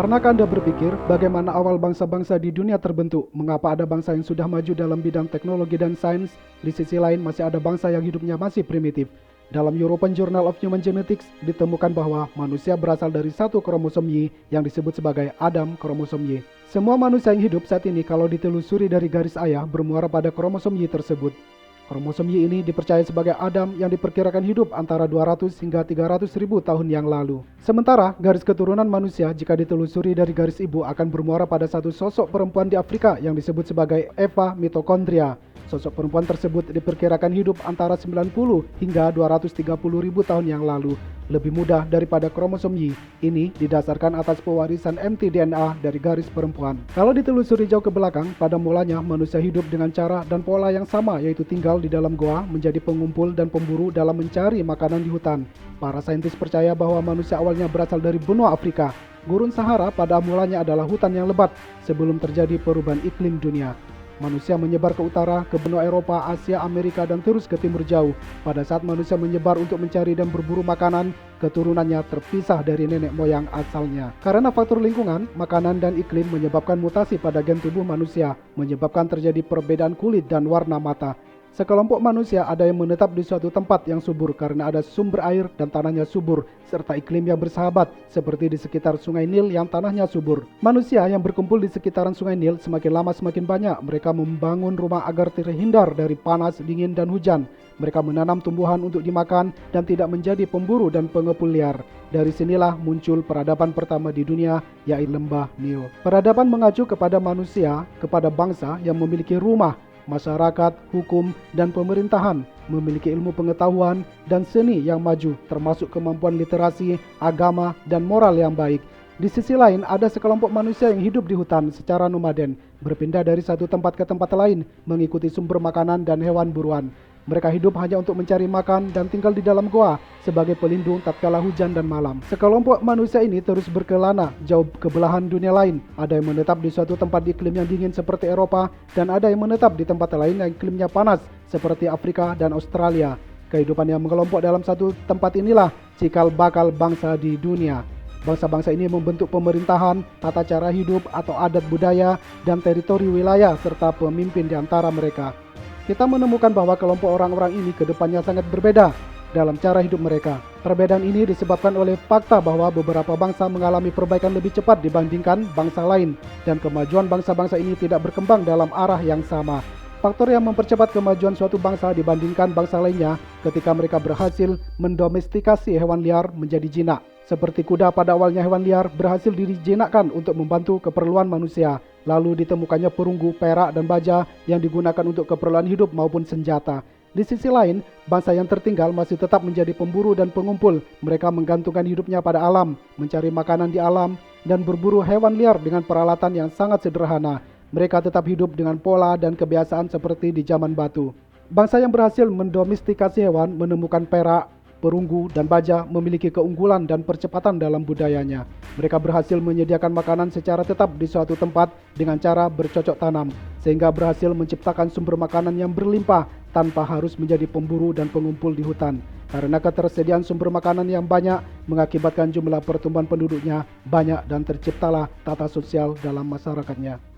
Pernahkah Anda berpikir bagaimana awal bangsa-bangsa di dunia terbentuk? Mengapa ada bangsa yang sudah maju dalam bidang teknologi dan sains, di sisi lain masih ada bangsa yang hidupnya masih primitif? Dalam European Journal of Human Genetics ditemukan bahwa manusia berasal dari satu kromosom Y yang disebut sebagai Adam kromosom Y. Semua manusia yang hidup saat ini kalau ditelusuri dari garis ayah bermuara pada kromosom Y tersebut. Kromosom Y ini dipercaya sebagai Adam yang diperkirakan hidup antara 200 hingga 300 ribu tahun yang lalu. Sementara, garis keturunan manusia jika ditelusuri dari garis ibu akan bermuara pada satu sosok perempuan di Afrika yang disebut sebagai Eva Mitochondria. Sosok perempuan tersebut diperkirakan hidup antara 90 hingga 230 ribu tahun yang lalu. Lebih mudah daripada kromosom Y. Ini didasarkan atas pewarisan mtDNA dari garis perempuan. Kalau ditelusuri jauh ke belakang, pada mulanya manusia hidup dengan cara dan pola yang sama, yaitu tinggal di dalam goa, menjadi pengumpul dan pemburu dalam mencari makanan di hutan. Para saintis percaya bahwa manusia awalnya berasal dari benua Afrika. Gurun Sahara pada mulanya adalah hutan yang lebat sebelum terjadi perubahan iklim dunia. Manusia menyebar ke utara, ke benua Eropa, Asia, Amerika, dan terus ke timur jauh. Pada saat manusia menyebar untuk mencari dan berburu makanan, keturunannya terpisah dari nenek moyang asalnya. Karena faktor lingkungan, makanan, dan iklim menyebabkan mutasi pada gen tubuh manusia, menyebabkan terjadi perbedaan kulit dan warna mata. Sekelompok manusia ada yang menetap di suatu tempat yang subur karena ada sumber air dan tanahnya subur, serta iklim yang bersahabat, seperti di sekitar Sungai Nil yang tanahnya subur. Manusia yang berkumpul di sekitaran Sungai Nil semakin lama semakin banyak. Mereka membangun rumah agar terhindar dari panas, dingin, dan hujan. Mereka menanam tumbuhan untuk dimakan dan tidak menjadi pemburu dan pengepul liar. Dari sinilah muncul peradaban pertama di dunia, yaitu lembah Nil. Peradaban mengacu kepada manusia, kepada bangsa yang memiliki rumah, masyarakat, hukum, dan pemerintahan, memiliki ilmu pengetahuan dan seni yang maju, termasuk kemampuan literasi, agama, dan moral yang baik. Di sisi lain, ada sekelompok manusia yang hidup di hutan secara nomaden, berpindah dari satu tempat ke tempat lain, mengikuti sumber makanan dan hewan buruan. Mereka hidup hanya untuk mencari makan dan tinggal di dalam goa sebagai pelindung tatkala hujan dan malam. Sekelompok manusia ini terus berkelana jauh ke belahan dunia lain. Ada yang menetap di suatu tempat di iklim yang dingin seperti Eropa, dan ada yang menetap di tempat lain yang iklimnya panas seperti Afrika dan Australia. Kehidupan yang mengelompok dalam satu tempat inilah cikal bakal bangsa di dunia. Bangsa-bangsa ini membentuk pemerintahan, tata cara hidup atau adat budaya, dan teritori wilayah serta pemimpin di antara mereka. Kita menemukan bahwa kelompok orang-orang ini kedepannya sangat berbeda dalam cara hidup mereka. Perbedaan ini disebabkan oleh fakta bahwa beberapa bangsa mengalami perbaikan lebih cepat dibandingkan bangsa lain, dan kemajuan bangsa-bangsa ini tidak berkembang dalam arah yang sama. Faktor yang mempercepat kemajuan suatu bangsa dibandingkan bangsa lainnya ketika mereka berhasil mendomestikasi hewan liar menjadi jinak. Seperti kuda pada awalnya hewan liar berhasil dijinakkan untuk membantu keperluan manusia. Lalu ditemukannya perunggu, perak, dan baja yang digunakan untuk keperluan hidup maupun senjata. Di sisi lain, bangsa yang tertinggal masih tetap menjadi pemburu dan pengumpul. Mereka menggantungkan hidupnya pada alam, mencari makanan di alam, dan berburu hewan liar dengan peralatan yang sangat sederhana. Mereka tetap hidup dengan pola dan kebiasaan seperti di zaman batu. Bangsa yang berhasil mendomestikasi hewan menemukan perak, perunggu, dan baja memiliki keunggulan dan percepatan dalam budayanya. Mereka berhasil menyediakan makanan secara tetap di suatu tempat dengan cara bercocok tanam, sehingga berhasil menciptakan sumber makanan yang berlimpah tanpa harus menjadi pemburu dan pengumpul di hutan. Karena ketersediaan sumber makanan yang banyak mengakibatkan jumlah pertumbuhan penduduknya banyak dan terciptalah tata sosial dalam masyarakatnya.